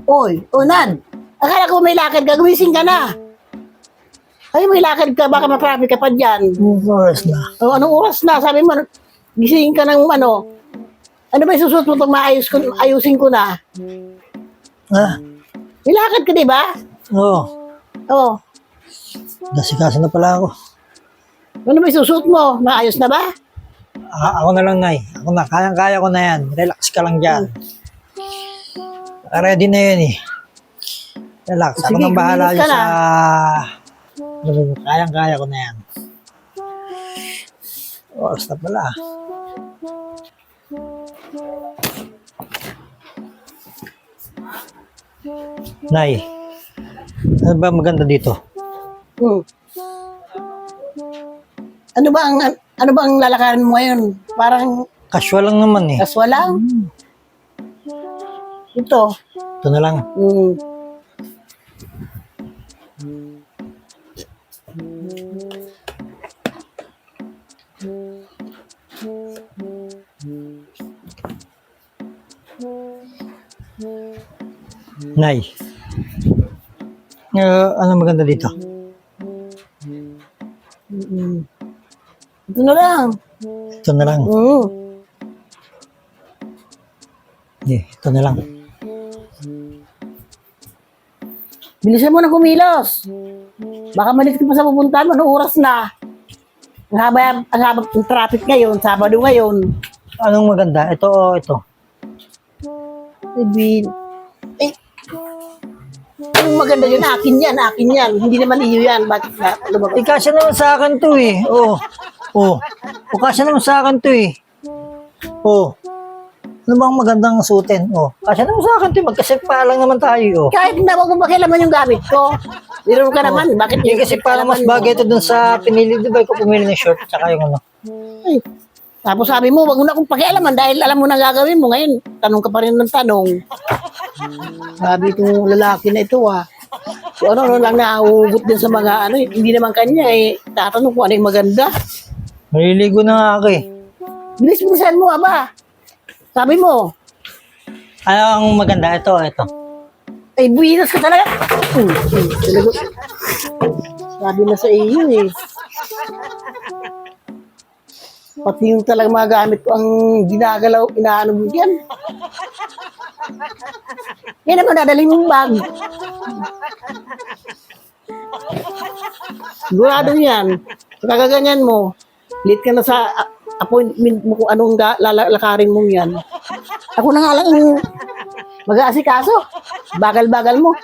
Oy, Unan. Akala ko may lakad ka, gumising ka na. Ay, may lakad ka, baka ma-traffic ka pa dyan. Oras na. O, anong oras na? Sabi mo, gising ka ng ano. Ano ba yung susunod mo itong ayusin ko na? Ha? May lakad ka, di ba? Oo. Oo. Nasikaso na pala ako. Ano ba yung susunod mo? Maayos na ba? Ako na lang, Nay. Ako na. Kayang-kaya ko na yan. Relax ka lang dyan. Ready na yun eh. Relax. Ako Sige, nang bahala kumilos ka dyan sa... Kayang-kaya ko na yan. Oras na pala. Nay, ano ba maganda dito? Hmm. Ano ba ang lalakarin mo ngayon? Parang Casual lang naman eh. kaswa lang. Ito. Ito na lang. Hmm. Nay, ano maganda dito? Hmm. Ito na lang. Ito na lang. Hmm. Ito na lang. Bilisan mo na kumilos. Baka malit ka pa sa pupuntahan mo. Anong oras na? Ang haba ng traffic ngayon. Sabado ngayon. Anong maganda? Ito o ito? Eh, ang maganda yun. Akin yan. Akin yan. Hindi naman iyo yan. Bakit na? Kasya naman sa akin to eh. Oh. Kasya naman sa akin to eh. Oh. Ano bang magandang suotin? Kasya naman sa akin to eh. Magkasipa lang naman tayo. Kahit na wag mo pakialaman yung gamit ko. Biro ka naman. Bakit Kasi parang mas bagay ito dun sa pinili. Di ba ko pumili ng short tsaka yung ano. Ay, tapos sabi mo, wag mo na akong pakialaman dahil alam mo na gagawin mo. Ngayon, tanong ka pa rin ng tanong. Sabi kong lalaki na ito So ano lang nauugot din sa mga ano, hindi naman kanya tatanong kung ano yung maganda. Maliligo na nga ako eh. Bilis-bilisan mo, aba. Sabi mo, Ano ang maganda? Ito. ay buwinas ka talaga. Talaga. Sabi na sa iyo eh. Pati yung talaga mga gamit ko ang ginagalaw, inaano mo yan. Yan naman, dadalhin mong bag. Sigurado yan. Kagaganyan mo. Late ka na sa appointment mo kung anong lalakarin mo yan. Ako na nga lang mag-aasikaso. Bagal-bagal mo.